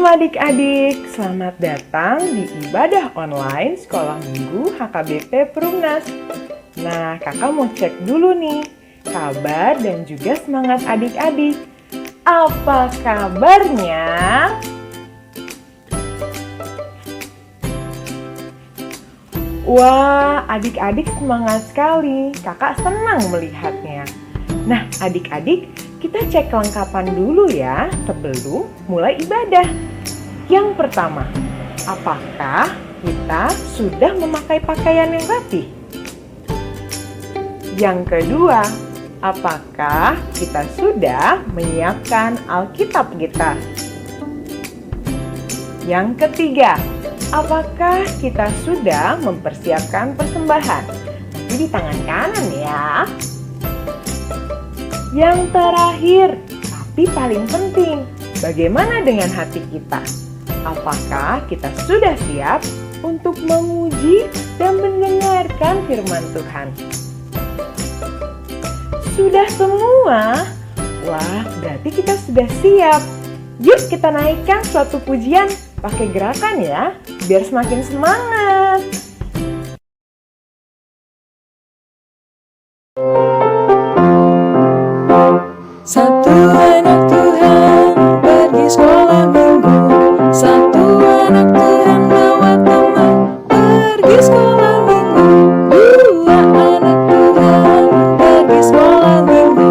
Shalom adik-adik, selamat datang di ibadah online Sekolah Minggu HKBP Perumnas. Nah, kakak mau cek dulu nih, kabar dan juga semangat adik-adik. Apa kabarnya? Wah, adik-adik semangat sekali, kakak senang melihatnya. Nah, adik-adik, kita cek kelengkapan dulu ya sebelum mulai ibadah. Yang pertama, apakah kita sudah memakai pakaian yang rapi? Yang kedua, apakah kita sudah menyiapkan Alkitab kita? Yang ketiga, apakah kita sudah mempersiapkan persembahan? Nanti di tangan kanan ya. Yang terakhir, tapi paling penting, bagaimana dengan hati kita? Apakah kita sudah siap untuk memuji dan mendengarkan firman Tuhan? Sudah semua? Wah, berarti kita sudah siap. Yuk kita naikkan suatu pujian pakai gerakan ya, biar semakin semangat. Satu anak Tuhan pergi sekolah minggu. Satu anak Tuhan bawa teman pergi sekolah minggu. Dua anak Tuhan pergi sekolah minggu.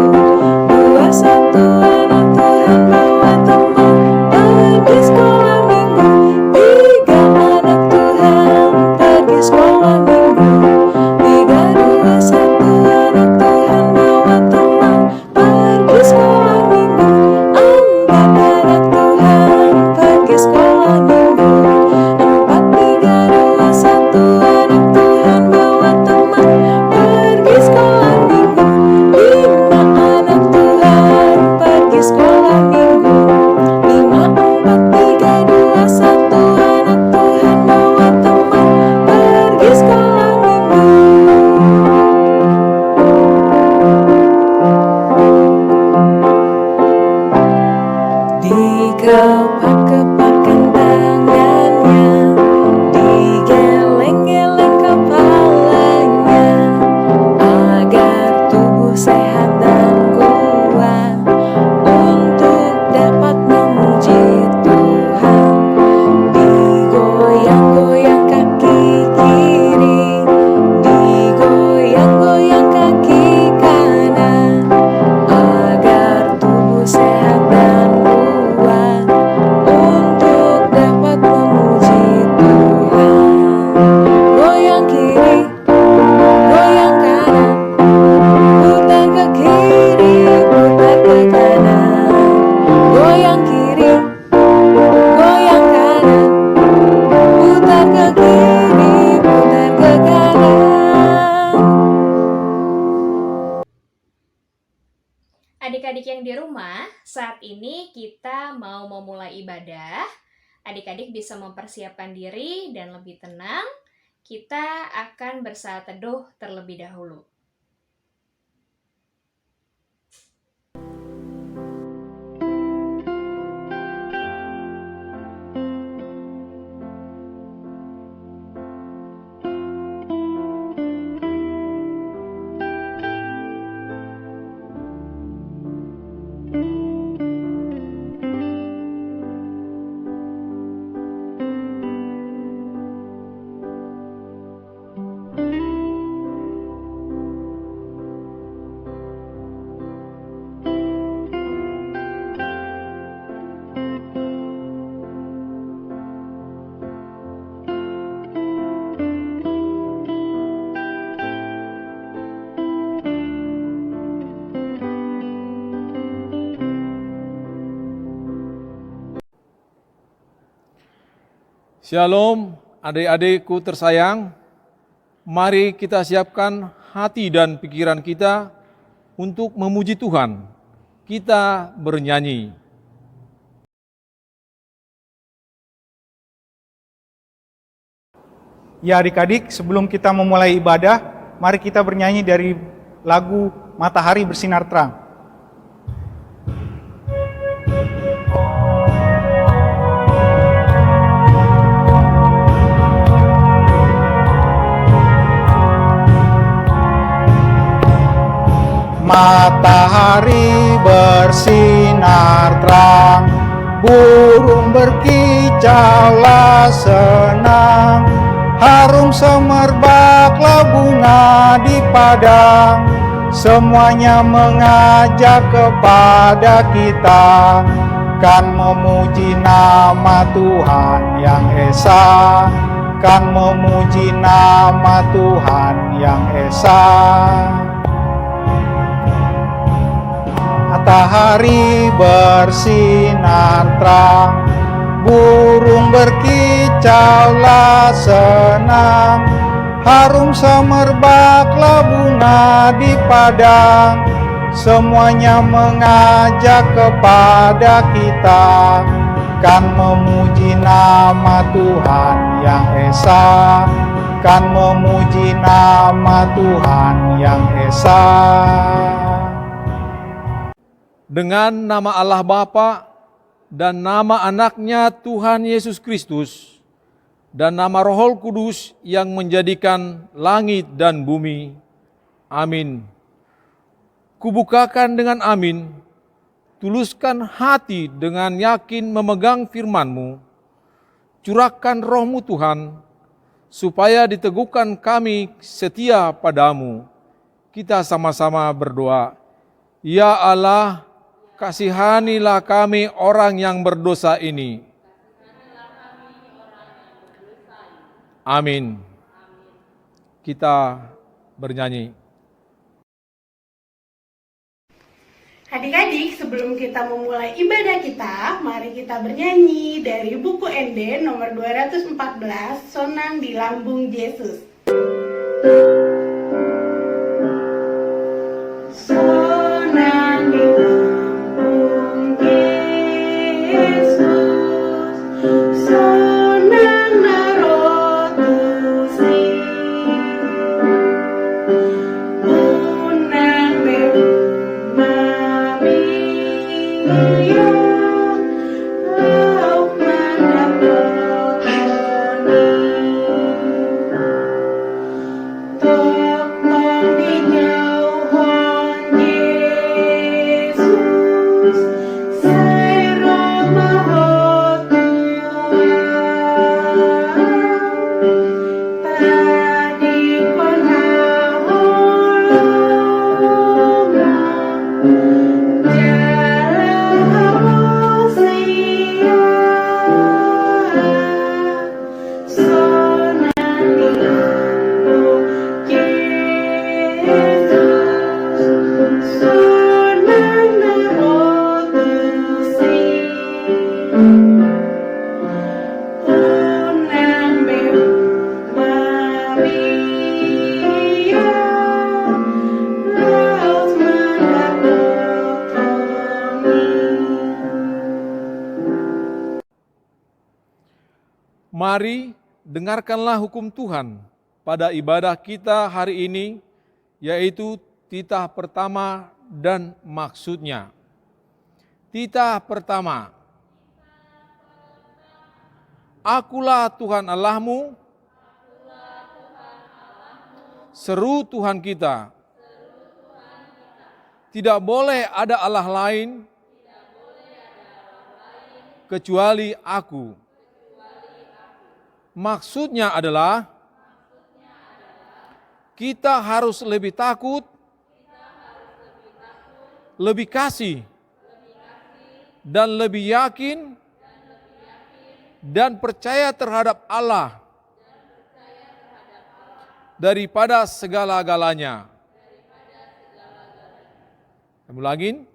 Satu anak Tuhan bawa teman pergi sekolah minggu. Tiga anak Tuhan pergi sekolah minggu. Tiga, dua, satu anak Tuhan bawa teman pergi sekolah minggu. Empat anak Tuhan pergi sekolah minggu. Empat, tiga, dua, satu anak Tuhan bawa teman pergi sekolah minggu. Lima anak Tuhan pergi sekolah minggu. Lima, empat, tiga, dua, satu anak Tuhan bawa teman pergi sekolah minggu. Dikepak-kepakkan tangannya, digeleng-geleng kepalanya, agar tubuh sehat dan kuat untuk dapat memuji Tuhan. Digoyang-goyang kaki kiri, digoyang-goyang kaki kanan, agar tubuh sehat dan kuat untuk dapat memuji Tuhan. Goyang kiri, goyang kanan, putar ke kiri, putar ke kanan. Goyang kiri, goyang kanan, putar ke kiri, putar ke kanan. Adik-adik yang di rumah, saat ini kita mau memulai ibadah. Adik-adik bisa mempersiapkan diri dan lebih tenang. Kita akan bersaat teduh terlebih dahulu. Shalom adik-adikku tersayang, mari kita siapkan hati dan pikiran kita untuk memuji Tuhan. Kita bernyanyi. Ya adik-adik, sebelum kita memulai ibadah, mari kita bernyanyi dari lagu Matahari Bersinar Terang. Matahari bersinar terang, burung berkicaulah senang, harum semerbaklah bunga di padang. Semuanya mengajak kepada kita, kan memuji nama Tuhan yang esa, kan memuji nama Tuhan yang esa. Matahari bersinar terang, burung berkicaulah senang, harum semerbaklah bunga di padang. Semuanya mengajak kepada kita, kan memuji nama Tuhan yang esa, kan memuji nama Tuhan yang esa. Dengan nama Allah Bapa dan nama anaknya Tuhan Yesus Kristus dan nama Roh Kudus yang menjadikan langit dan bumi. Amin. Kubukakan dengan amin, tuluskan hati dengan yakin memegang firman-Mu. Curahkan Roh-Mu Tuhan, supaya diteguhkan kami setia padamu. Kita sama-sama berdoa. Ya Allah, kasihanilah kami orang yang berdosa ini. Amin. Kita bernyanyi. Adik-adik, sebelum kita memulai ibadah kita, mari kita bernyanyi dari buku ND nomor 214, Sonang di Lambung Yesus. Sonang di lambung Yesus, sonang narotusi, unang mami yo, lauk mandapotoni, tokong di jauhon Yesus, saira mahotua, tadi kon haholoma, jarahosia, sonang di lambung Yesus, sonang narotusi, unang mamiyo, laut mandapotoni. Mari dengarkanlah hukum Tuhan pada ibadah kita hari ini, yaitu titah pertama dan maksudnya. Titah pertama. Akulah Tuhan Allahmu, seru Tuhan kita. Tidak boleh ada Allah lain kecuali aku. Maksudnya adalah kita harus lebih takut, lebih kasih, dan lebih yakin dan percaya terhadap Allah daripada segala-galanya. Kami ulangin,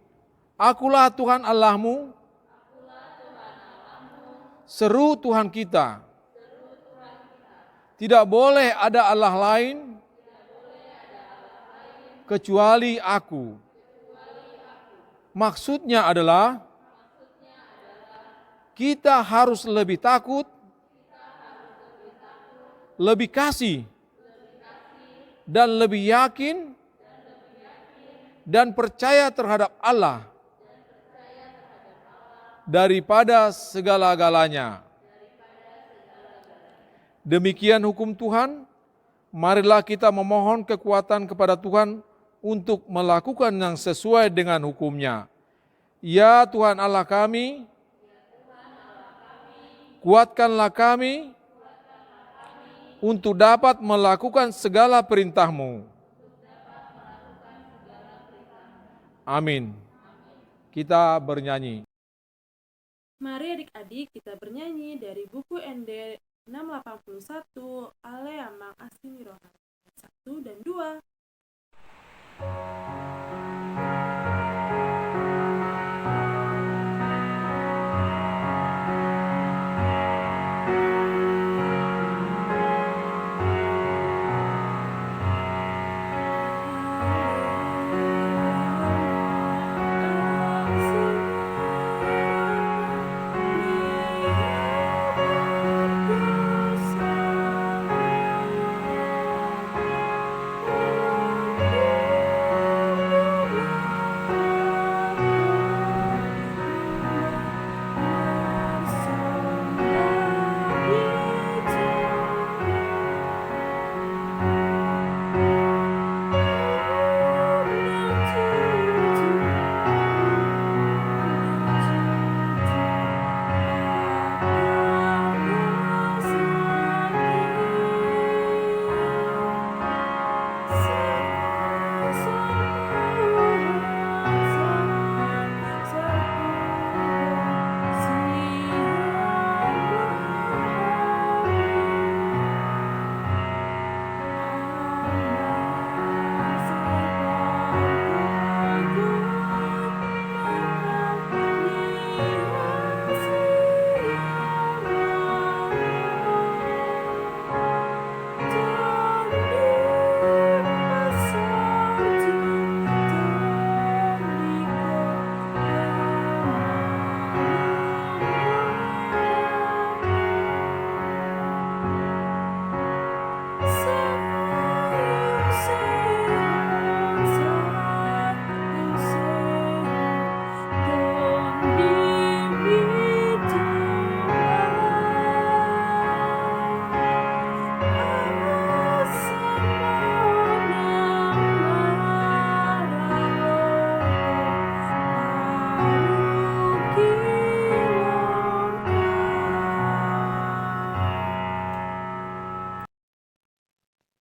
akulah Tuhan Allahmu, seru Tuhan kita. Tidak boleh ada Allah lain kecuali aku. Maksudnya adalah kita harus lebih takut, lebih kasih, dan lebih yakin dan percaya terhadap Allah daripada segala-galanya. Demikian hukum Tuhan, marilah kita memohon kekuatan kepada Tuhan untuk melakukan yang sesuai dengan hukum-Nya. Ya Tuhan Allah kami, kuatkanlah kami untuk dapat melakukan segala perintah-Mu. Amin. Kita bernyanyi. Mari adik-adik kita bernyanyi dari buku ND 681 Ale Amang Asimi Rohani 1 dan 2.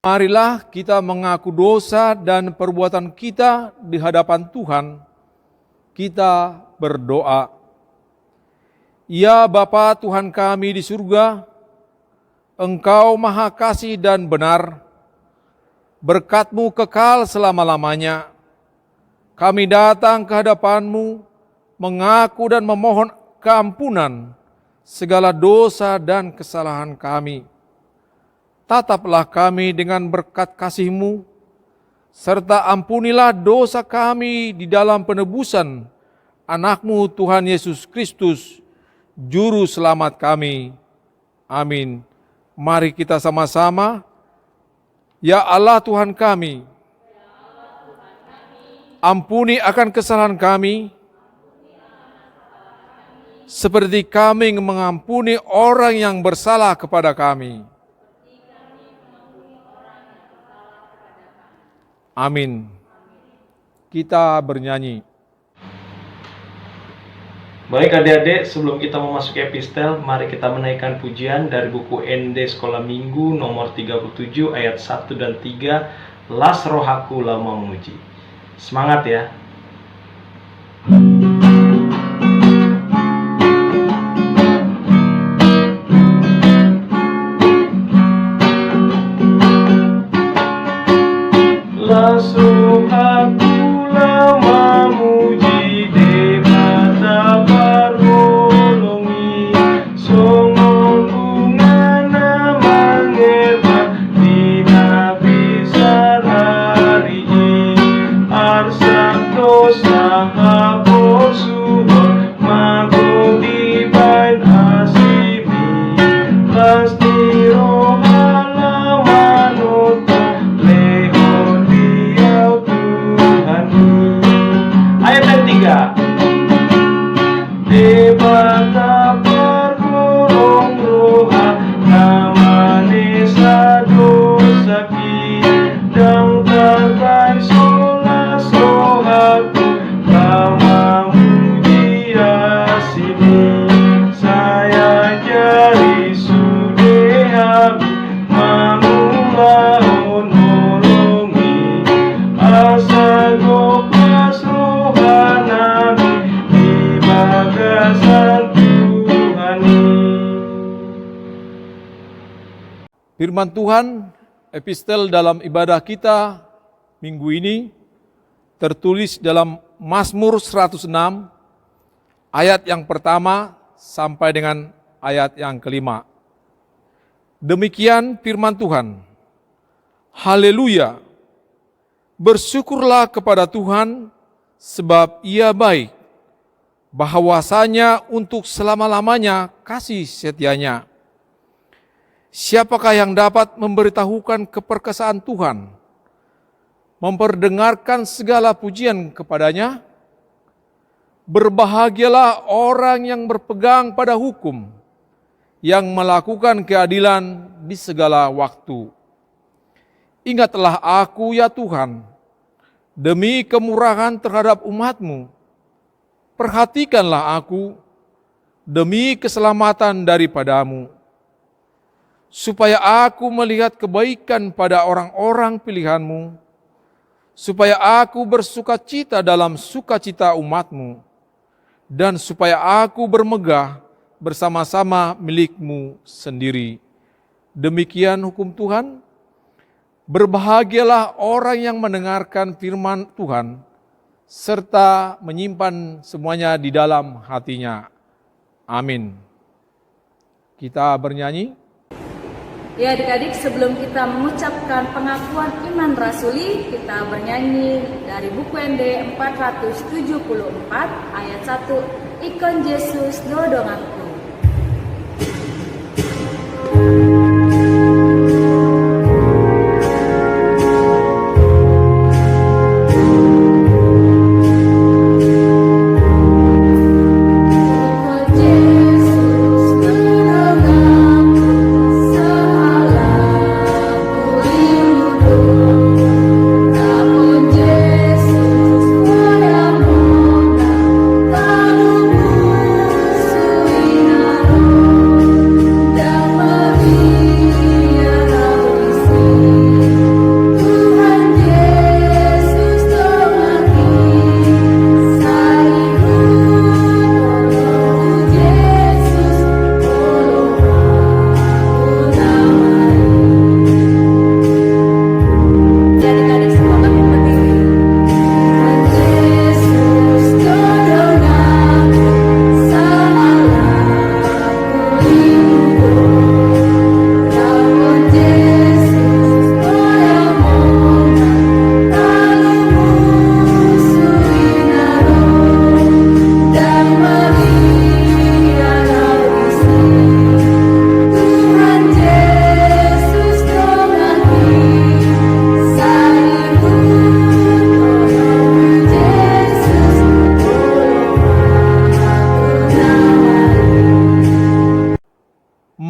Marilah kita mengaku dosa dan perbuatan kita di hadapan Tuhan. Kita berdoa. Ya Bapa Tuhan kami di surga, Engkau maha kasih dan benar, berkat-Mu kekal selama-lamanya. Kami datang ke hadapan-Mu, mengaku dan memohon keampunan segala dosa dan kesalahan kami. Tataplah kami dengan berkat kasih-Mu, serta ampunilah dosa kami di dalam penebusan Anak-Mu Tuhan Yesus Kristus, Juru Selamat kami. Amin. Mari kita sama-sama. Ya Allah Tuhan kami, ampuni akan kesalahan kami, seperti kami mengampuni orang yang bersalah kepada kami. Amin. Kita bernyanyi. Baik adik-adik, sebelum kita memasuki epistel, mari kita menaikkan pujian dari buku ND Sekolah Minggu nomor 37 ayat 1 dan 3, Las rohaku lama memuji. Semangat ya. Las rohaku lama muji debata pargolongi songon bungana mangerba dina bisa hari arsa dosa hapor suhor mago di bain asimi las niro halamanoto lehon diau Tuhani. Ayat yang 3. Debata pergolong roha namane sadosaki dang terkai sola Firman Tuhan, epistel dalam ibadah kita minggu ini tertulis dalam Mazmur 106 ayat yang pertama sampai dengan ayat yang kelima. Demikian firman Tuhan. Haleluya! Bersyukurlah kepada Tuhan sebab Ia baik, bahwasanya untuk selama-lamanya kasih setianya. Siapakah yang dapat memberitahukan keperkasaan Tuhan, memperdengarkan segala pujian kepadanya? Berbahagialah orang yang berpegang pada hukum, yang melakukan keadilan di segala waktu. Ingatlah aku ya Tuhan, demi kemurahan terhadap umat-Mu. Perhatikanlah aku, demi keselamatan daripada-Mu, supaya aku melihat kebaikan pada orang-orang pilihan-Mu, supaya aku bersukacita dalam sukacita umat-Mu, dan supaya aku bermegah bersama-sama milik-Mu sendiri. Demikian hukum Tuhan. Berbahagialah orang yang mendengarkan firman Tuhan, serta menyimpan semuanya di dalam hatinya. Amin. Kita bernyanyi. Ya adik-adik, sebelum kita mengucapkan pengakuan iman rasuli, kita bernyanyi dari buku ND 474 ayat 1, Ikon Yesus dodonganku.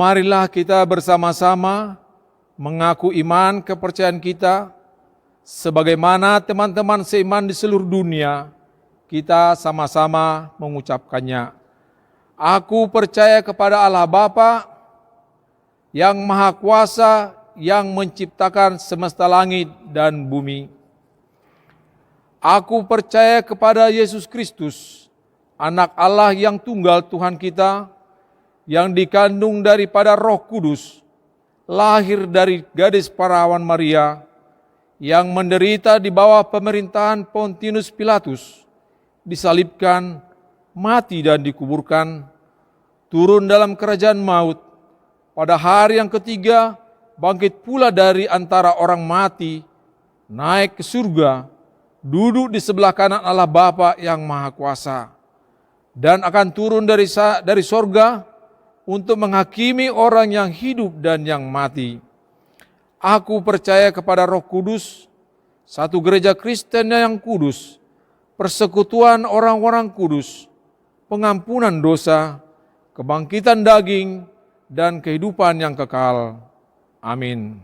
Marilah kita bersama-sama mengaku iman kepercayaan kita, sebagaimana teman-teman seiman di seluruh dunia, kita sama-sama mengucapkannya. Aku percaya kepada Allah Bapa, yang Maha Kuasa, yang menciptakan semesta langit dan bumi. Aku percaya kepada Yesus Kristus, Anak Allah yang tunggal Tuhan kita, yang dikandung daripada Roh Kudus, lahir dari gadis perawan Maria, yang menderita di bawah pemerintahan Pontius Pilatus, disalibkan, mati dan dikuburkan, turun dalam kerajaan maut, pada hari yang ketiga bangkit pula dari antara orang mati, naik ke surga, duduk di sebelah kanan Allah Bapa yang Maha Kuasa, dan akan turun dari sorga untuk menghakimi orang yang hidup dan yang mati. Aku percaya kepada Roh Kudus, satu gereja Kristen yang kudus, persekutuan orang-orang kudus, pengampunan dosa, kebangkitan daging, dan kehidupan yang kekal. Amin.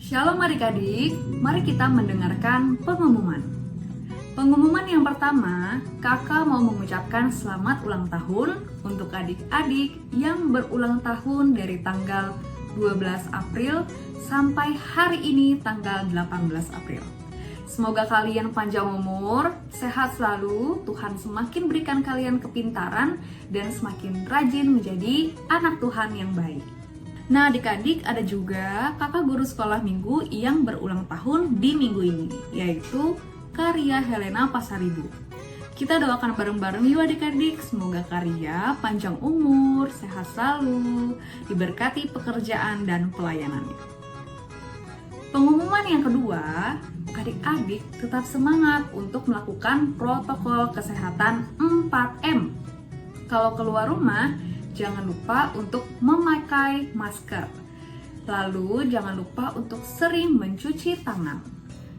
Shalom adik-adik, mari kita mendengarkan pengumuman. Pengumuman yang pertama, kakak mau mengucapkan selamat ulang tahun untuk adik-adik yang berulang tahun dari tanggal 12 April sampai hari ini tanggal 18 April. Semoga kalian panjang umur, sehat selalu, Tuhan semakin berikan kalian kepintaran dan semakin rajin menjadi anak Tuhan yang baik. Nah, adik-adik, ada juga kakak guru sekolah minggu yang berulang tahun di minggu ini, yaitu Karya Helena Pasaribu. Kita doakan bareng-bareng yuk adik-adik, semoga Karya panjang umur, sehat selalu, diberkati pekerjaan dan pelayanannya. Pengumuman yang kedua, adik-adik tetap semangat untuk melakukan protokol kesehatan 4M. Kalau keluar rumah, jangan lupa untuk memakai masker. Lalu jangan lupa untuk sering mencuci tangan.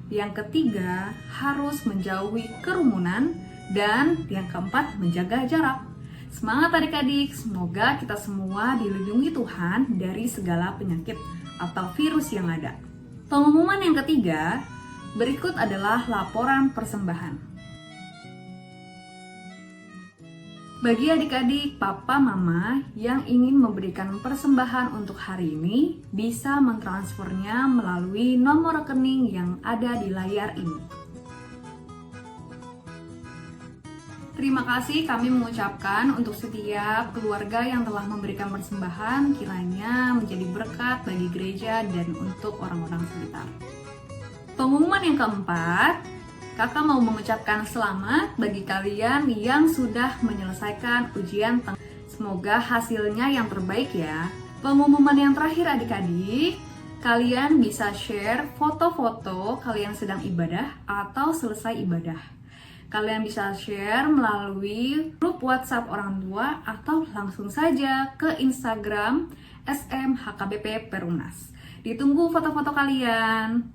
Yang ketiga, harus menjauhi kerumunan. Dan yang keempat, menjaga jarak. Semangat adik-adik, semoga kita semua dilindungi Tuhan dari segala penyakit atau virus yang ada. Pengumuman yang ketiga, berikut adalah laporan persembahan. Bagi adik-adik, papa, mama yang ingin memberikan persembahan untuk hari ini, bisa mentransfernya melalui nomor rekening yang ada di layar ini. Terima kasih kami mengucapkan untuk setiap keluarga yang telah memberikan persembahan, kiranya menjadi berkat bagi gereja dan untuk orang-orang sekitar. Pengumuman yang keempat, kakak mau mengucapkan selamat bagi kalian yang sudah menyelesaikan ujian. Semoga hasilnya yang terbaik ya. Pengumuman yang terakhir adik-adik, kalian bisa share foto-foto kalian sedang ibadah atau selesai ibadah. Kalian bisa share melalui grup WhatsApp orang tua atau langsung saja ke Instagram SMHKBP Perumnas. Ditunggu foto-foto kalian.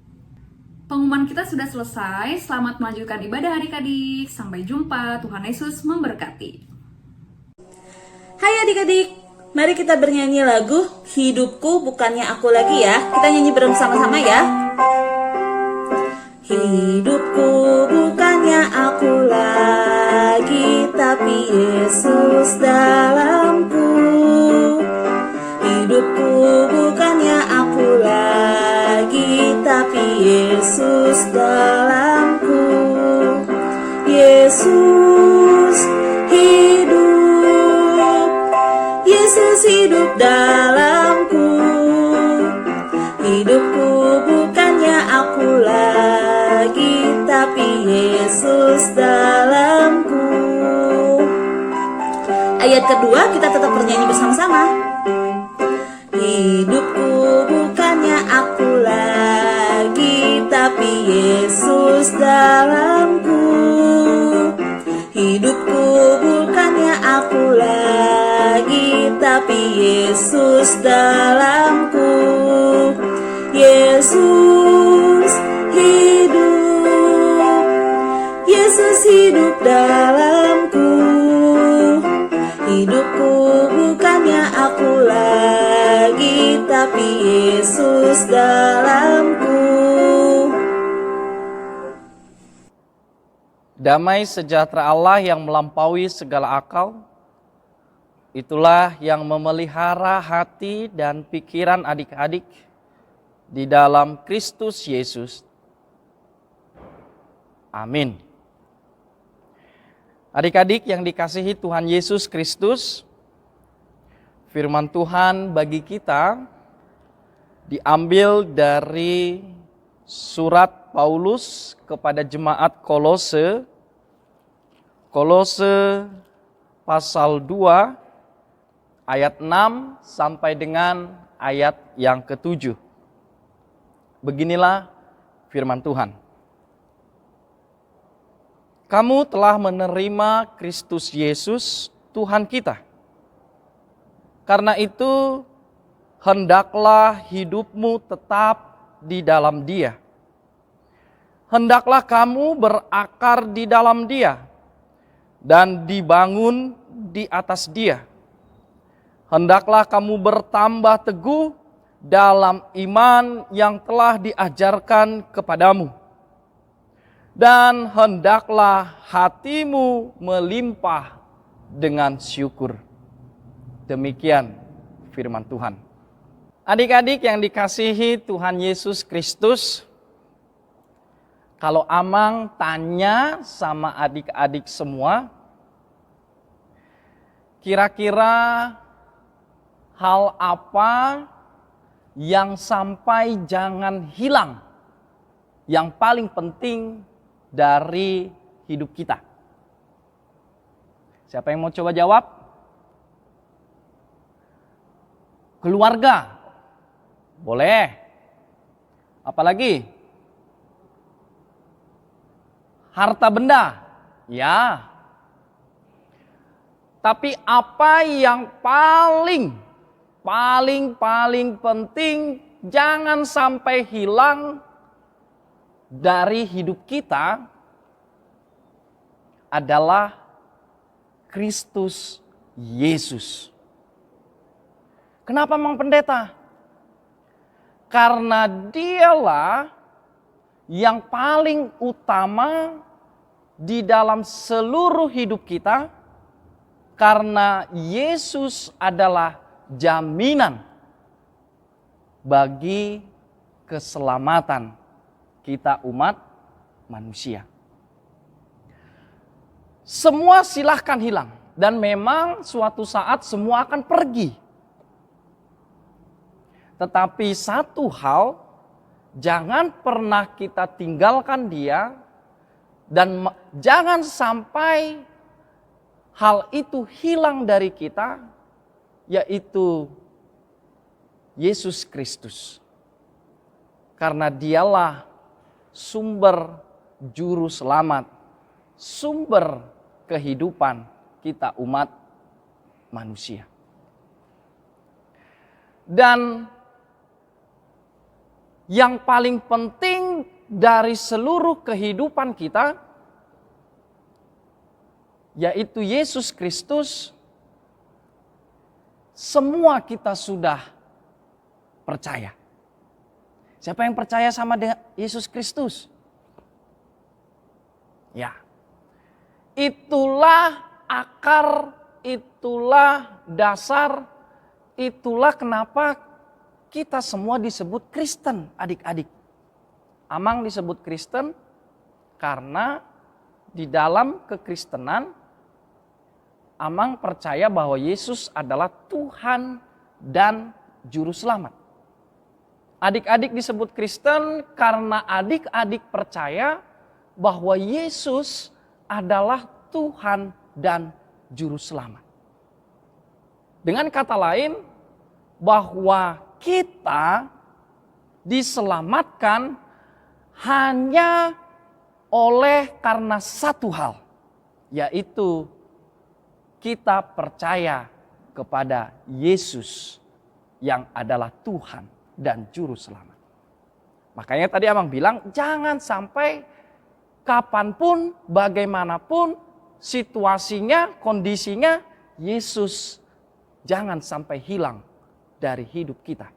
Pengumuman kita sudah selesai. Selamat melanjutkan ibadah adik-adik. Sampai jumpa. Tuhan Yesus memberkati. Hai adik-adik, mari kita bernyanyi lagu Hidupku Bukannya Aku Lagi ya. Kita nyanyi bersama-sama ya. Hidupku bukannya aku lagi, tapi Yesus dalamku. Hidupku bukannya aku lagi, tapi Yesus dalamku. Yesus hidup, Yesus hidup dalamku. Hidupku bukannya aku lagi, tapi Yesus dalamku. Ayat kedua kita tetap bernyanyi bersama-sama. Hidupku bukannya aku lagi, tapi Yesus dalamku. Hidupku bukannya aku lagi, tapi Yesus dalamku. Yesus hidup, Yesus hidup dalamku. Hidupku bukannya aku lagi, tapi Yesus dalamku. Damai sejahtera Allah yang melampaui segala akal, itulah yang memelihara hati dan pikiran adik-adik di dalam Kristus Yesus. Amin. Adik-adik yang dikasihi Tuhan Yesus Kristus, firman Tuhan bagi kita diambil dari surat Paulus kepada jemaat Kolose, Kolose pasal 2 ayat 6 sampai dengan ayat yang ke-7. Beginilah firman Tuhan. Kamu telah menerima Kristus Yesus Tuhan kita. Karena itu, hendaklah hidupmu tetap di dalam Dia. Hendaklah kamu berakar di dalam Dia dan dibangun di atas Dia. Hendaklah kamu bertambah teguh dalam iman yang telah diajarkan kepadamu. Dan hendaklah hatimu melimpah dengan syukur. Demikian firman Tuhan. Adik-adik yang dikasihi Tuhan Yesus Kristus, kalau Amang tanya sama adik-adik semua, kira-kira hal apa yang sampai jangan hilang, yang paling penting dari hidup kita? Siapa yang mau coba jawab? Keluarga. Boleh. Apalagi? Harta benda. Ya. Tapi apa yang paling penting jangan sampai hilang dari hidup kita adalah Kristus Yesus. Kenapa Mang Pendeta? Karena dialah yang paling utama di dalam seluruh hidup kita, karena Yesus adalah jaminan bagi keselamatan kita umat manusia. Semua silahkan hilang, dan memang suatu saat semua akan pergi. Tetapi satu hal, jangan pernah kita tinggalkan dia, dan jangan sampai hal itu hilang dari kita, yaitu Yesus Kristus. Karena dialah sumber juru selamat, sumber kehidupan kita umat manusia. Dan yang paling penting dari seluruh kehidupan kita, yaitu Yesus Kristus, semua kita sudah percaya. Siapa yang percaya sama dengan Yesus Kristus? Ya. Itulah akar, itulah dasar, itulah kenapa kita semua disebut Kristen, adik-adik. Amang disebut Kristen karena di dalam kekristenan Amang percaya bahwa Yesus adalah Tuhan dan Juru Selamat. Adik-adik disebut Kristen karena adik-adik percaya bahwa Yesus adalah Tuhan dan Juru Selamat. Dengan kata lain, bahwa kita diselamatkan hanya oleh karena satu hal, yaitu kita percaya kepada Yesus yang adalah Tuhan dan Juru Selamat. Makanya tadi Amang bilang, jangan sampai kapanpun, bagaimanapun situasinya, kondisinya, Yesus jangan sampai hilang dari hidup kita.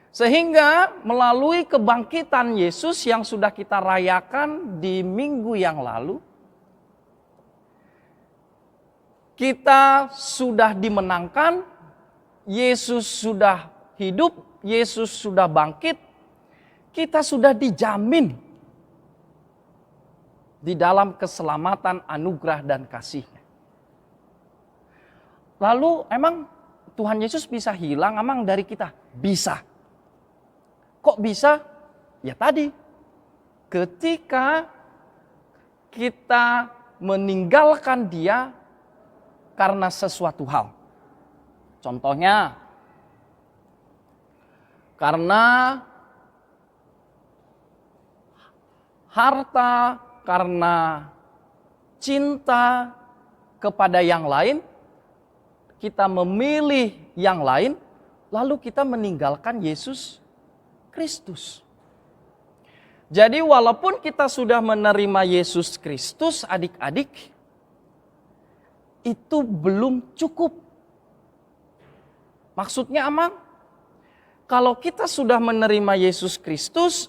Sehingga melalui kebangkitan Yesus yang sudah kita rayakan di minggu yang lalu, kita sudah dimenangkan, Yesus sudah hidup, Yesus sudah bangkit, kita sudah dijamin di dalam keselamatan, anugerah dan kasih-Nya. Lalu emang Tuhan Yesus bisa hilang emang dari kita? Bisa. Kok bisa? Ya tadi, ketika kita meninggalkan Dia karena sesuatu hal. Contohnya, karena harta, karena cinta kepada yang lain, kita memilih yang lain, lalu kita meninggalkan Yesus Kristus. Jadi walaupun kita sudah menerima Yesus Kristus, adik-adik, itu belum cukup. Maksudnya Amang, kalau kita sudah menerima Yesus Kristus,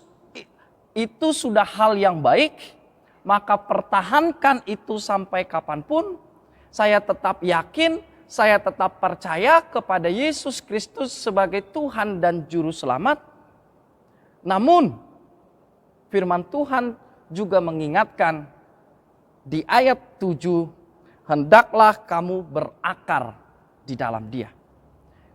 itu sudah hal yang baik, maka pertahankan itu sampai kapanpun. Saya tetap yakin, saya tetap percaya kepada Yesus Kristus sebagai Tuhan dan Juru Selamat. Namun, firman Tuhan juga mengingatkan di ayat 7, hendaklah kamu berakar di dalam Dia.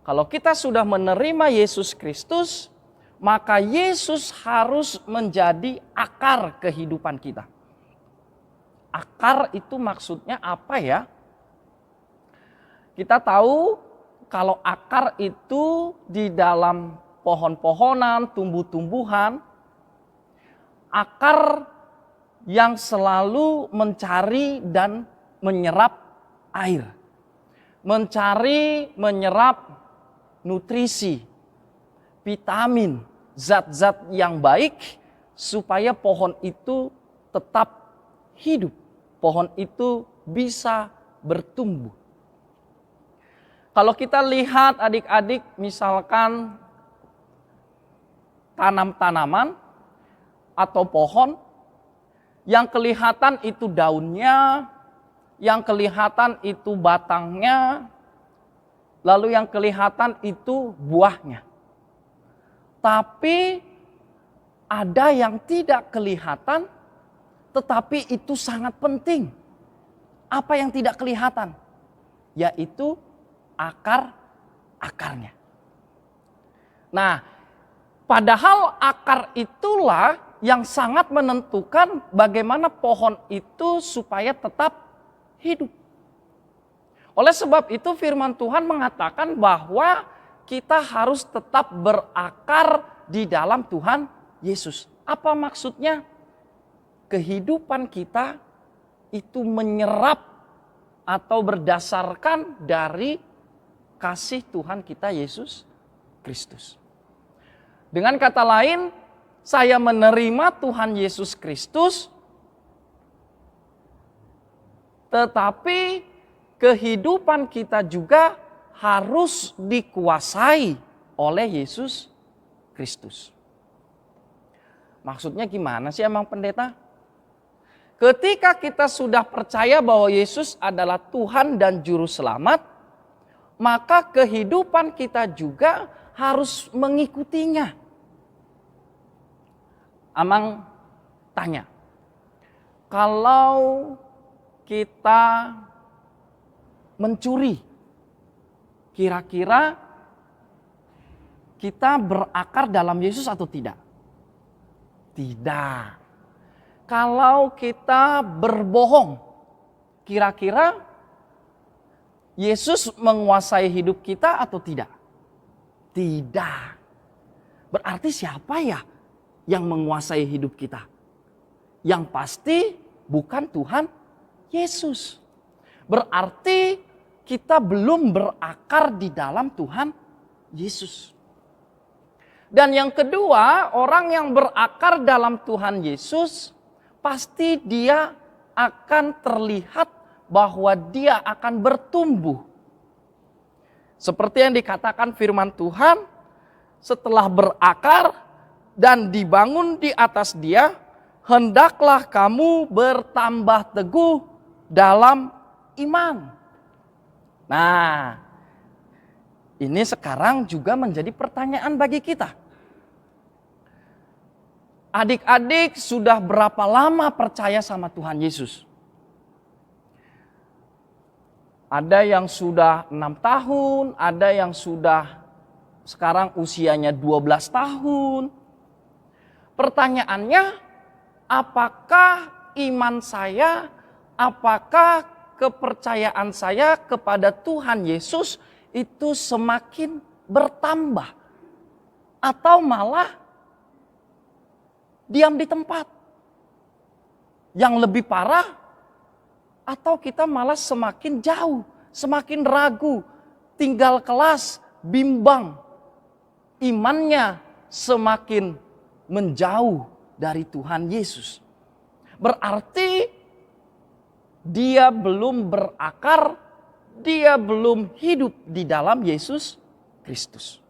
Kalau kita sudah menerima Yesus Kristus, maka Yesus harus menjadi akar kehidupan kita. Akar itu maksudnya apa ya? Kita tahu kalau akar itu di dalam pohon-pohonan, tumbuh-tumbuhan, akar yang selalu mencari dan menyerap air. Menyerap nutrisi, vitamin, zat-zat yang baik supaya pohon itu tetap hidup. Pohon itu bisa bertumbuh. Kalau kita lihat adik-adik misalkan tanam-tanaman atau pohon, yang kelihatan itu daunnya, yang kelihatan itu batangnya, lalu yang kelihatan itu buahnya. Tapi ada yang tidak kelihatan, tetapi itu sangat penting. Apa yang tidak kelihatan? Yaitu akarnya. Nah, padahal akar itulah yang sangat menentukan bagaimana pohon itu supaya tetap hidup. Oleh sebab itu firman Tuhan mengatakan bahwa kita harus tetap berakar di dalam Tuhan Yesus. Apa maksudnya? Kehidupan kita itu menyerap atau berdasarkan dari kasih Tuhan kita Yesus Kristus. Dengan kata lain, saya menerima Tuhan Yesus Kristus, tetapi kehidupan kita juga harus dikuasai oleh Yesus Kristus. Maksudnya gimana sih emang pendeta? Ketika kita sudah percaya bahwa Yesus adalah Tuhan dan Juru Selamat, maka kehidupan kita juga harus mengikutinya. Amang tanya, kalau kita mencuri, kira-kira kita berakar dalam Yesus atau tidak? Tidak. Kalau kita berbohong, kira-kira Yesus menguasai hidup kita atau tidak? Tidak. Berarti siapa ya yang menguasai hidup kita? Yang pasti bukan Tuhan Yesus. Berarti kita belum berakar di dalam Tuhan Yesus. Dan yang kedua, orang yang berakar dalam Tuhan Yesus, pasti dia akan terlihat bahwa dia akan bertumbuh. Seperti yang dikatakan firman Tuhan, setelah berakar dan dibangun di atas dia, hendaklah kamu bertambah teguh dalam iman. Nah, ini sekarang juga menjadi pertanyaan bagi kita. Adik-adik sudah berapa lama percaya sama Tuhan Yesus? Ada yang sudah 6 tahun, ada yang sudah sekarang usianya 12 tahun. Pertanyaannya, apakah iman saya, apakah kepercayaan saya kepada Tuhan Yesus itu semakin bertambah? Atau malah diam di tempat? Yang lebih parah, atau kita malah semakin jauh, semakin ragu, tinggal kelas, bimbang. Imannya semakin menjauh dari Tuhan Yesus. Berarti dia belum berakar, dia belum hidup di dalam Yesus Kristus.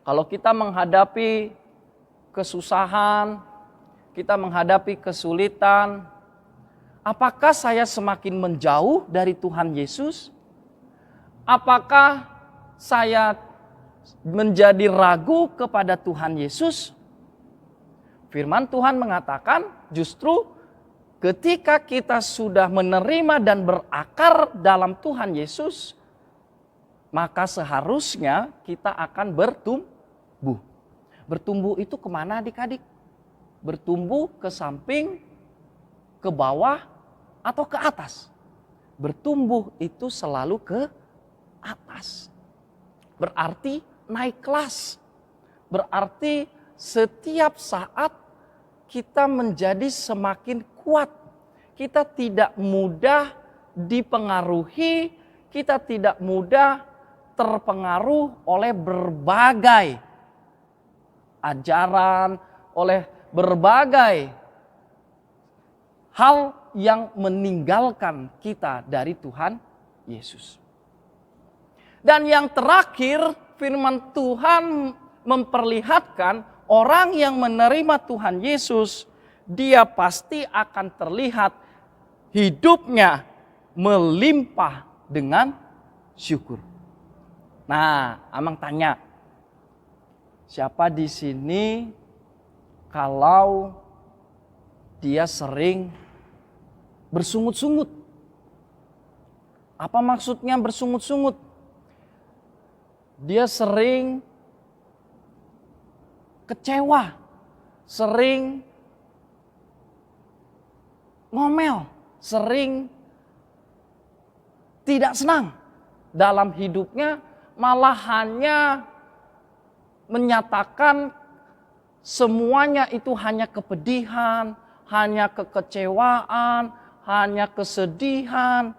Kalau kita menghadapi kesusahan, kita menghadapi kesulitan, apakah saya semakin menjauh dari Tuhan Yesus? Apakah saya menjadi ragu kepada Tuhan Yesus? Firman Tuhan mengatakan justru ketika kita sudah menerima dan berakar dalam Tuhan Yesus, maka seharusnya kita akan bertumbuh. Bertumbuh itu kemana adik-adik? Bertumbuh ke samping, ke bawah, atau ke atas? Bertumbuh itu selalu ke atas. Berarti naik kelas. Berarti setiap saat kita menjadi semakin kuat. Kita tidak mudah dipengaruhi, kita tidak mudah terpengaruh oleh berbagai ajaran, oleh berbagai hal yang meninggalkan kita dari Tuhan Yesus. Dan yang terakhir, firman Tuhan memperlihatkan orang yang menerima Tuhan Yesus, dia pasti akan terlihat hidupnya melimpah dengan syukur. Nah, Amang tanya, siapa di sini kalau dia sering bersungut-sungut? Apa maksudnya bersungut-sungut? Dia sering kecewa, sering ngomel, sering tidak senang dalam hidupnya, malah hanya menyatakan semuanya itu hanya kepedihan, hanya kekecewaan, hanya kesedihan.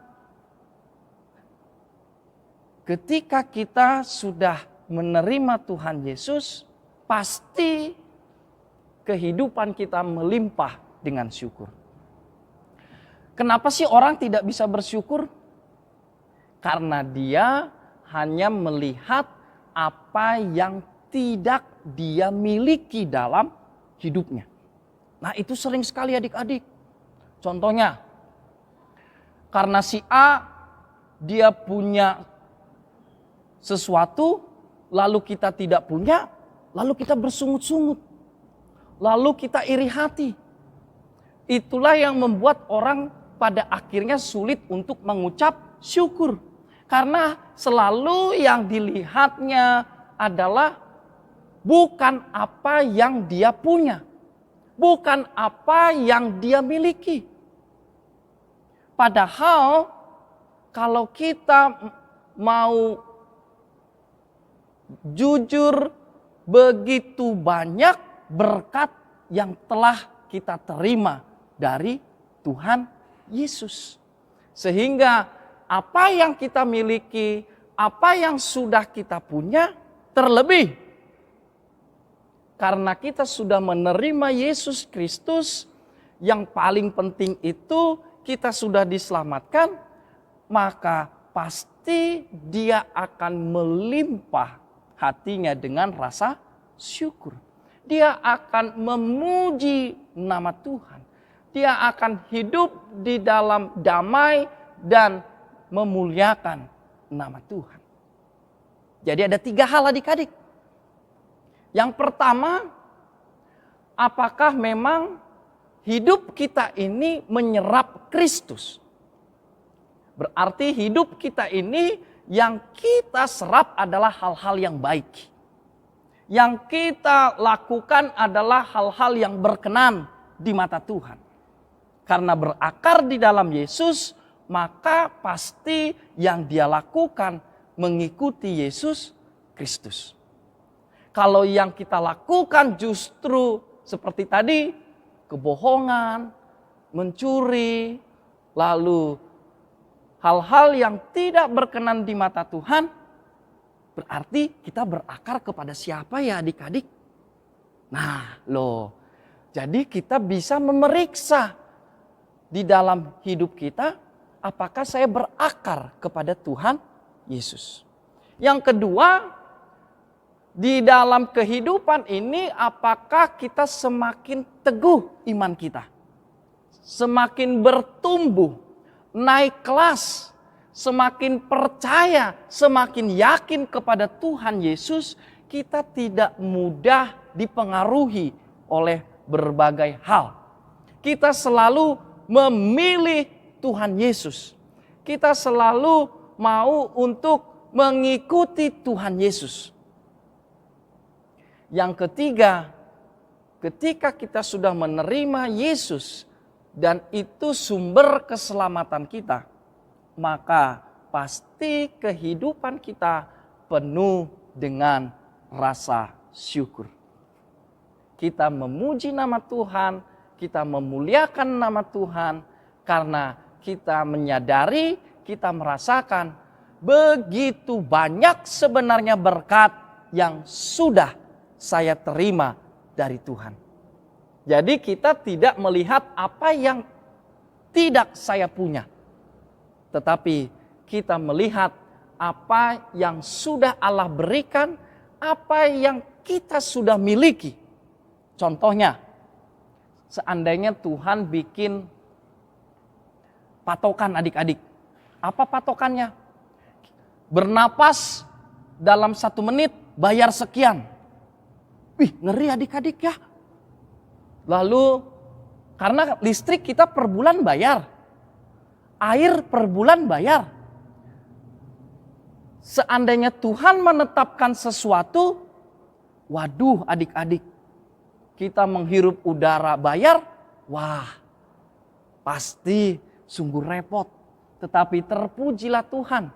Ketika kita sudah menerima Tuhan Yesus, pasti kehidupan kita melimpah dengan syukur. Kenapa sih orang tidak bisa bersyukur? Karena dia hanya melihat apa yang tidak dia miliki dalam hidupnya. Nah, itu sering sekali adik-adik. Contohnya, karena si A dia punya sesuatu, lalu kita tidak punya, lalu kita bersungut-sungut, lalu kita iri hati. Itulah yang membuat orang pada akhirnya sulit untuk mengucap syukur. Karena selalu yang dilihatnya adalah bukan apa yang dia punya, bukan apa yang dia miliki. Padahal kalau kita mau jujur, begitu banyak berkat yang telah kita terima dari Tuhan Yesus. Sehingga apa yang kita miliki, apa yang sudah kita punya, terlebih karena kita sudah menerima Yesus Kristus, yang paling penting itu kita sudah diselamatkan, maka pasti dia akan melimpah hatinya dengan rasa syukur. Dia akan memuji nama Tuhan. Dia akan hidup di dalam damai dan memuliakan nama Tuhan. Jadi ada 3 hal adik-adik. Yang pertama, apakah memang hidup kita ini menyerap Kristus? Berarti hidup kita ini yang kita serap adalah hal-hal yang baik. Yang kita lakukan adalah hal-hal yang berkenan di mata Tuhan. Karena berakar di dalam Yesus, maka pasti yang dia lakukan mengikuti Yesus Kristus. Kalau yang kita lakukan justru seperti tadi, kebohongan, mencuri, lalu hal-hal yang tidak berkenan di mata Tuhan, berarti kita berakar kepada siapa ya adik-adik? Nah loh, jadi kita bisa memeriksa di dalam hidup kita, apakah saya berakar kepada Tuhan Yesus. Yang kedua, di dalam kehidupan ini apakah kita semakin teguh iman kita? Semakin bertumbuh, naik kelas, semakin percaya, semakin yakin kepada Tuhan Yesus, kita tidak mudah dipengaruhi oleh berbagai hal. Kita selalu memilih Tuhan Yesus. Kita selalu mau untuk mengikuti Tuhan Yesus. Yang ketiga, ketika kita sudah menerima Yesus dan itu sumber keselamatan kita, maka pasti kehidupan kita penuh dengan rasa syukur. Kita memuji nama Tuhan, kita memuliakan nama Tuhan karena kita menyadari, kita merasakan begitu banyak sebenarnya berkat yang sudah saya terima dari Tuhan. Jadi kita tidak melihat apa yang tidak saya punya, tetapi kita melihat apa yang sudah Allah berikan, apa yang kita sudah miliki. Contohnya, seandainya Tuhan bikin patokan adik-adik. Apa patokannya? Bernapas dalam 1 menit bayar sekian. Wih, ngeri adik-adik ya. Lalu, karena listrik kita per bulan bayar. Air per bulan bayar. Seandainya Tuhan menetapkan sesuatu, waduh adik-adik, kita menghirup udara bayar, wah pasti sungguh repot. Tetapi terpujilah Tuhan,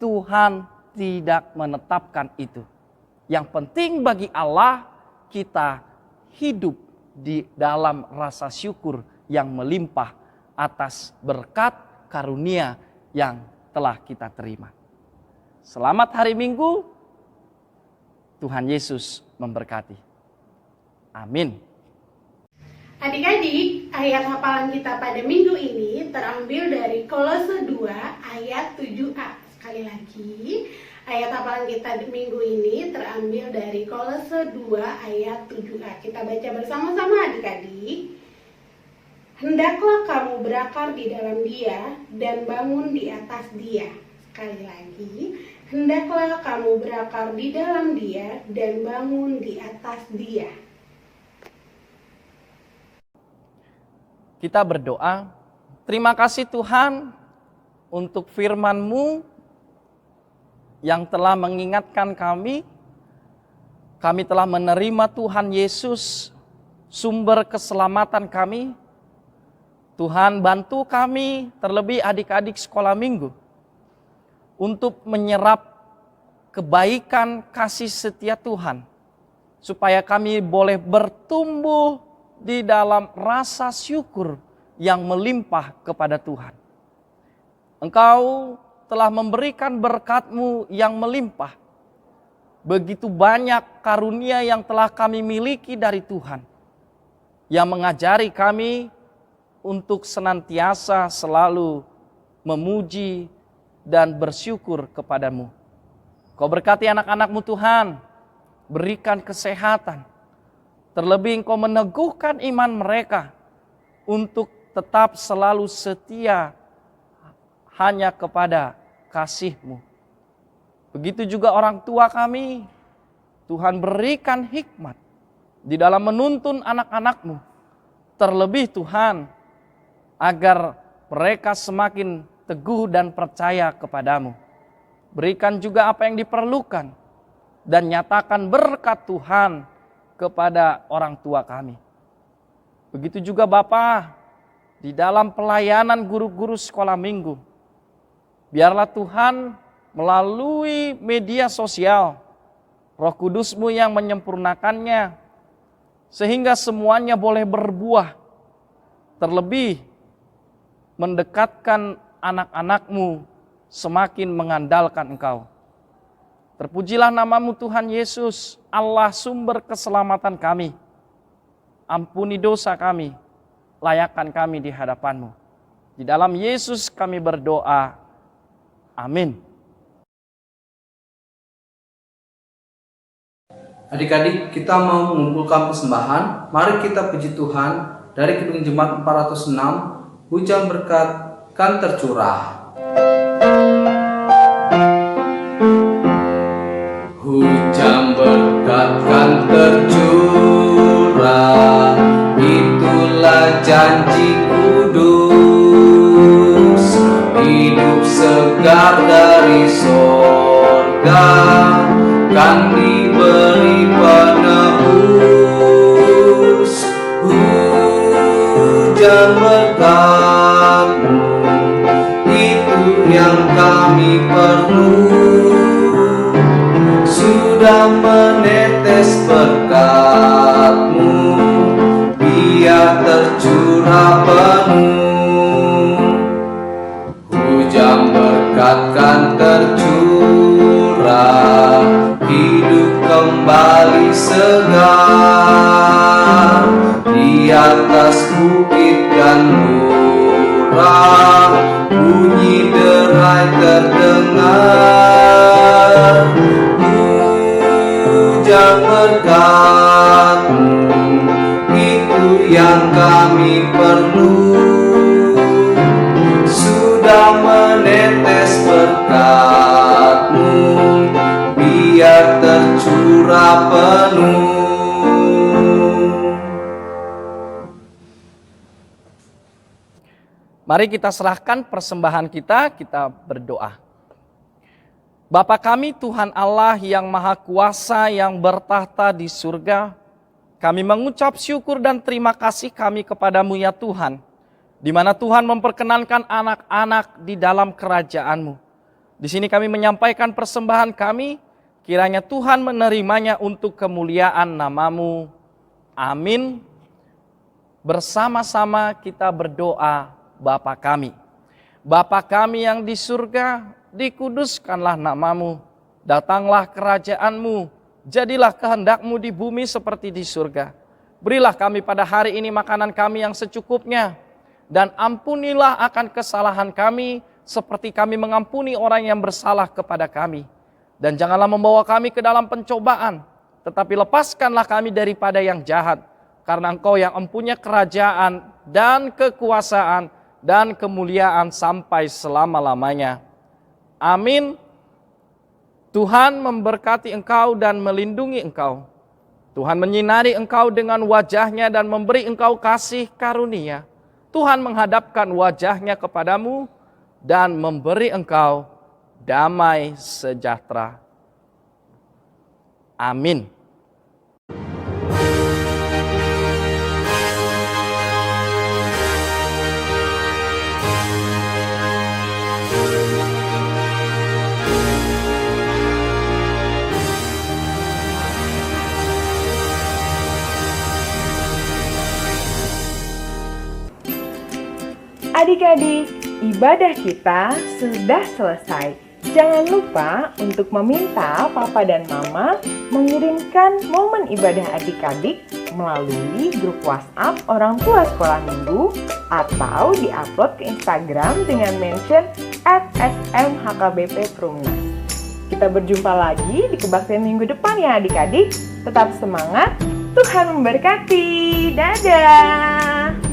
Tuhan tidak menetapkan itu. Yang penting bagi Allah, kita hidup di dalam rasa syukur yang melimpah atas berkat karunia yang telah kita terima. Selamat hari Minggu, Tuhan Yesus memberkati. Amin. Adik-adik, ayat hafalan kita pada minggu ini terambil dari Kolose 2 ayat 7a. Sekali lagi, ayat hafalan kita di minggu ini terambil dari Kolose 2 ayat 7a. Kita baca bersama-sama adik-adik. Hendaklah kamu berakar di dalam Dia dan bangun di atas Dia. Sekali lagi, hendaklah kamu berakar di dalam Dia dan bangun di atas Dia. Kita berdoa, terima kasih Tuhan untuk firman-Mu yang telah mengingatkan kami telah menerima Tuhan Yesus, sumber keselamatan kami. Tuhan bantu kami, terlebih adik-adik sekolah minggu, untuk menyerap kebaikan kasih setia Tuhan, supaya kami boleh bertumbuh di dalam rasa syukur yang melimpah kepada Tuhan. Engkau telah memberikan berkat-Mu yang melimpah. Begitu banyak karunia yang telah kami miliki dari Tuhan, yang mengajari kami untuk senantiasa selalu memuji dan bersyukur kepadamu. Kau berkati anak-anak-Mu Tuhan, berikan kesehatan. Terlebih Engkau meneguhkan iman mereka untuk tetap selalu setia hanya kepada kasih-Mu. Begitu juga orang tua kami, Tuhan berikan hikmat di dalam menuntun anak-anak-Mu. Terlebih Tuhan, agar mereka semakin teguh dan percaya kepadamu. Berikan juga apa yang diperlukan dan nyatakan berkat Tuhan kepada orang tua kami. Begitu juga Bapa, di dalam pelayanan guru-guru sekolah minggu, biarlah Tuhan melalui media sosial, Roh Kudus-Mu yang menyempurnakannya, sehingga semuanya boleh berbuah, terlebih mendekatkan anak-anak-Mu semakin mengandalkan Engkau. Terpujilah nama-Mu Tuhan Yesus, Allah sumber keselamatan kami. Ampuni dosa kami, layakkan kami di hadapan-Mu. Di dalam Yesus kami berdoa. Amin. Adik-adik, kita mau mengumpulkan persembahan. Mari kita puji Tuhan dari Kidung Jemaat 406, hujan berkat kan tercurah. Hujan berkat kan tercurah, itulah janji kudus, hidup segar dari sorga. itu yang kami perlu. Sudah menetes berkat-Mu, biar tercurah penuh. Hujan berkat kan tercurah, hidup kembali segar. Di atas bukit kan murah, bunyi derai terdengar. Hujan berkat-Mu, itu yang kami perlu. Sudah menetes berkat-Mu, biar tercurah penuh. Mari kita serahkan persembahan kita berdoa. Bapa kami Tuhan Allah yang Maha Kuasa yang bertahta di surga, kami mengucap syukur dan terima kasih kami kepadamu ya Tuhan, di mana Tuhan memperkenankan anak-anak di dalam kerajaan-Mu. Di sini kami menyampaikan persembahan kami, kiranya Tuhan menerimanya untuk kemuliaan nama-Mu. Amin. Bersama-sama kita berdoa. Bapa kami yang di surga, dikuduskanlah nama-Mu, datanglah kerajaan-Mu, jadilah kehendak-Mu di bumi seperti di surga. Berilah kami pada hari ini makanan kami yang secukupnya, dan ampunilah akan kesalahan kami, seperti kami mengampuni orang yang bersalah kepada kami. Dan janganlah membawa kami ke dalam pencobaan, tetapi lepaskanlah kami daripada yang jahat, karena Engkau yang mempunyai kerajaan dan kekuasaan dan kemuliaan sampai selama-lamanya. Amin. Tuhan memberkati engkau dan melindungi engkau. Tuhan menyinari engkau dengan wajah-Nya dan memberi engkau kasih karunia. Tuhan menghadapkan wajah-Nya kepadamu dan memberi engkau damai sejahtera. Amin. Adik-adik, ibadah kita sudah selesai. Jangan lupa untuk meminta Papa dan Mama mengirimkan momen ibadah adik-adik melalui grup WhatsApp orang tua sekolah minggu atau diupload ke Instagram dengan mention @smhkbpperumnas. Kita berjumpa lagi di kebaktian minggu depan ya adik-adik. Tetap semangat, Tuhan memberkati. Dadah!